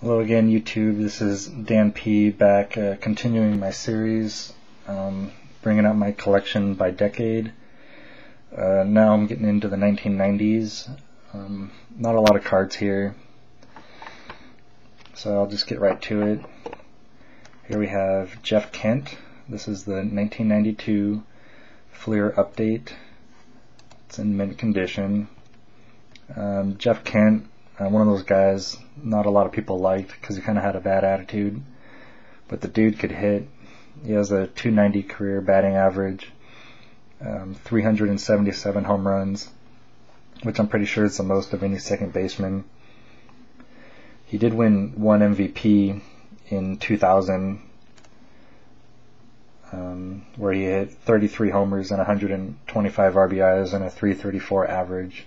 Hello again, YouTube. This is Dan P. back, continuing my series, bringing out my collection by decade. Now I'm getting into the 1990s. Not a lot of cards here, so I'll just get right to it. Here we have Jeff Kent. This is the 1992 Fleer update. It's in mint condition. Jeff Kent, one of those guys not a lot of people liked because he kind of had a bad attitude, but the dude could hit. He has a .290 career batting average, 377 home runs, which I'm pretty sure is the most of any second baseman. He did win one MVP in 2000, where he hit 33 homers and 125 RBIs and a .334 average.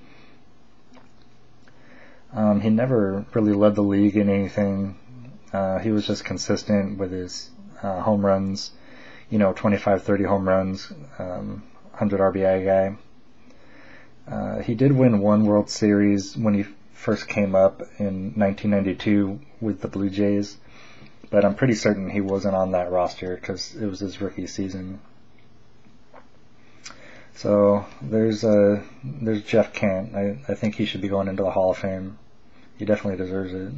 He never really led the league in anything. He was just consistent with his home runs, 25, 30 home runs, 100 RBI guy. He did win one World Series when he first came up in 1992 with the Blue Jays, but I'm pretty certain he wasn't on that roster because it was his rookie season. So there's Jeff Kent. I think he should be going into the Hall of Fame. He definitely deserves it.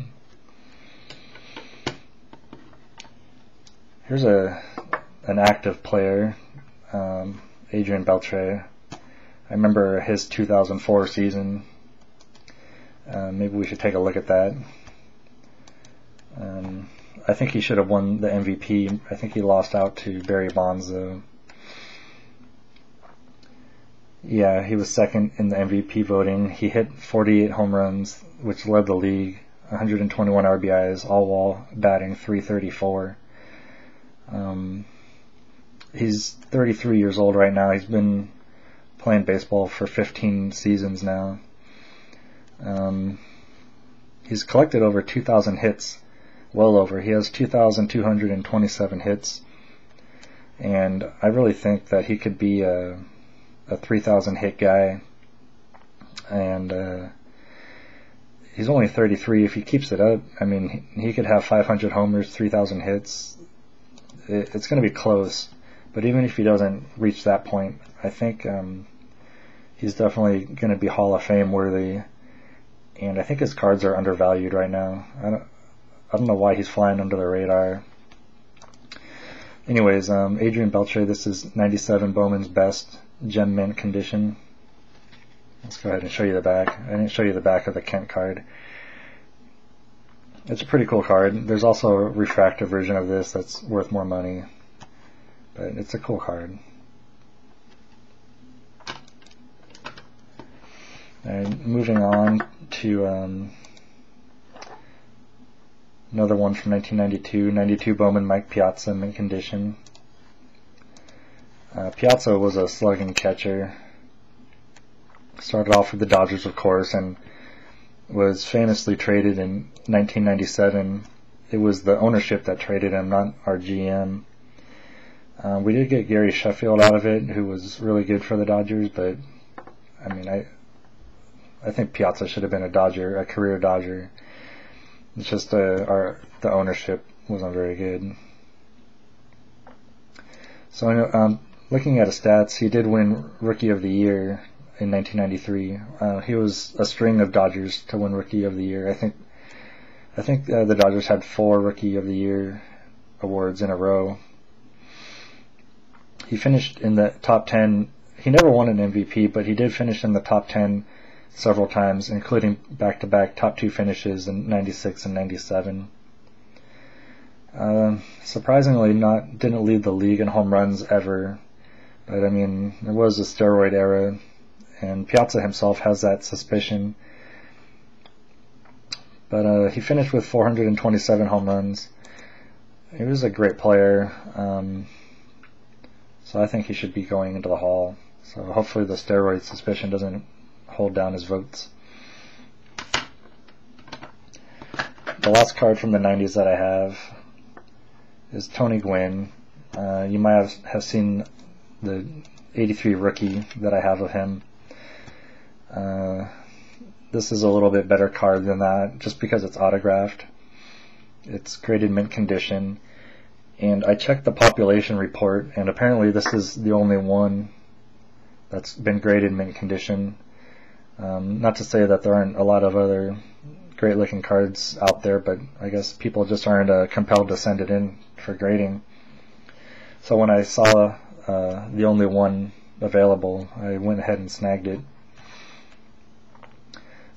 Here's an active player, Adrian Beltre. I remember his 2004 season. Maybe we should take a look at that. I think he should have won the MVP. I think he lost out to Barry Bonds though. Yeah, he was second in the MVP voting. He hit 48 home runs, which led the league, 121 RBIs, all while batting .334. He's 33 years old right now. He's been playing baseball for 15 seasons now. He's collected over 2,000 hits, well over. He has 2,227 hits, and I really think that he could be a 3,000 hit guy, and he's only 33. If he keeps it up, I mean, he could have 500 homers, 3,000 hits. It's going to be close, but even if he doesn't reach that point, I think he's definitely going to be Hall of Fame worthy, and I think his cards are undervalued right now. I don't know why he's flying under the radar. Anyways, Adrian Beltre, this is 97 Bowman's Best, gem mint condition. Let's go ahead and show you the back. I didn't show you the back of the Kent card. It's a pretty cool card. There's also a refractor version of this that's worth more money, but it's a cool card. And moving on to another one from 1992, 92 Bowman Mike Piazza mint condition. Piazza was a slugging catcher. Started off with the Dodgers, of course, and was famously traded in 1997. It was the ownership that traded him, not our GM. We did get Gary Sheffield out of it, who was really good for the Dodgers, but I mean, I think Piazza should have been a Dodger, a career Dodger. It's just the ownership wasn't very good. So looking at his stats, he did win Rookie of the Year in 1993. He was a string of Dodgers to win Rookie of the Year. I think the Dodgers had 4 Rookie of the Year awards in a row. He finished in the top 10. He never won an MVP, but he did finish in the top 10 several times, including back-to-back top 2 finishes in 96 and 97. Surprisingly, didn't lead the league in home runs ever, but I mean, there was a steroid era, and Piazza himself has that suspicion. But he finished with 427 home runs. He was a great player, so I think he should be going into the Hall. So hopefully the steroid suspicion doesn't hold down his votes. The last card from the 90s that I have is Tony Gwynn. You might have seen the 83 rookie that I have of him. This is a little bit better card than that, just because it's autographed. It's graded mint condition, and I checked the population report, and apparently this is the only one that's been graded mint condition. Not to say that there aren't a lot of other great looking cards out there, but I guess people just aren't compelled to send it in for grading. So when I saw the only one available, I went ahead and snagged it.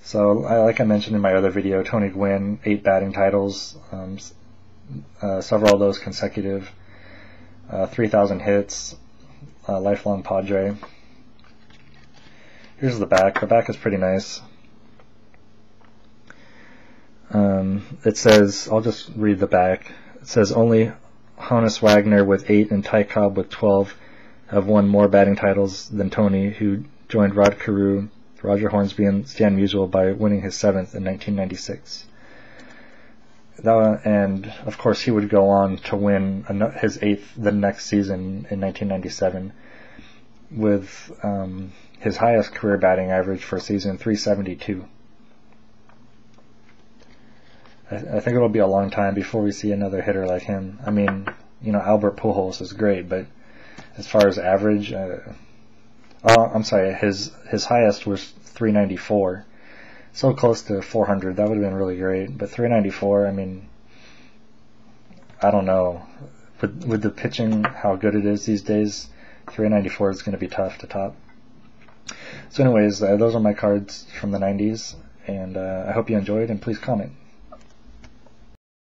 So like I mentioned in my other video, Tony Gwynn, 8 batting titles, several of those consecutive, 3,000 hits, lifelong Padre. Here's the back. The back is pretty nice. It says, I'll just read the back. It says, only Honus Wagner with 8 and Ty Cobb with 12 have won more batting titles than Tony, who joined Rod Carew, Roger Hornsby, and Stan Musial by winning his 7th in 1996. And of course he would go on to win his 8th the next season in 1997 with his highest career batting average for a season, 372. I think it'll be a long time before we see another hitter like him. I mean, Albert Pujols is great, but as far as average, I'm sorry, his highest was 394. So close to 400, that would have been really great. But 394, I mean, I don't know. With the pitching, how good it is these days, 394 is going to be tough to top. So anyways, those are my cards from the 90s, and I hope you enjoyed, and please comment.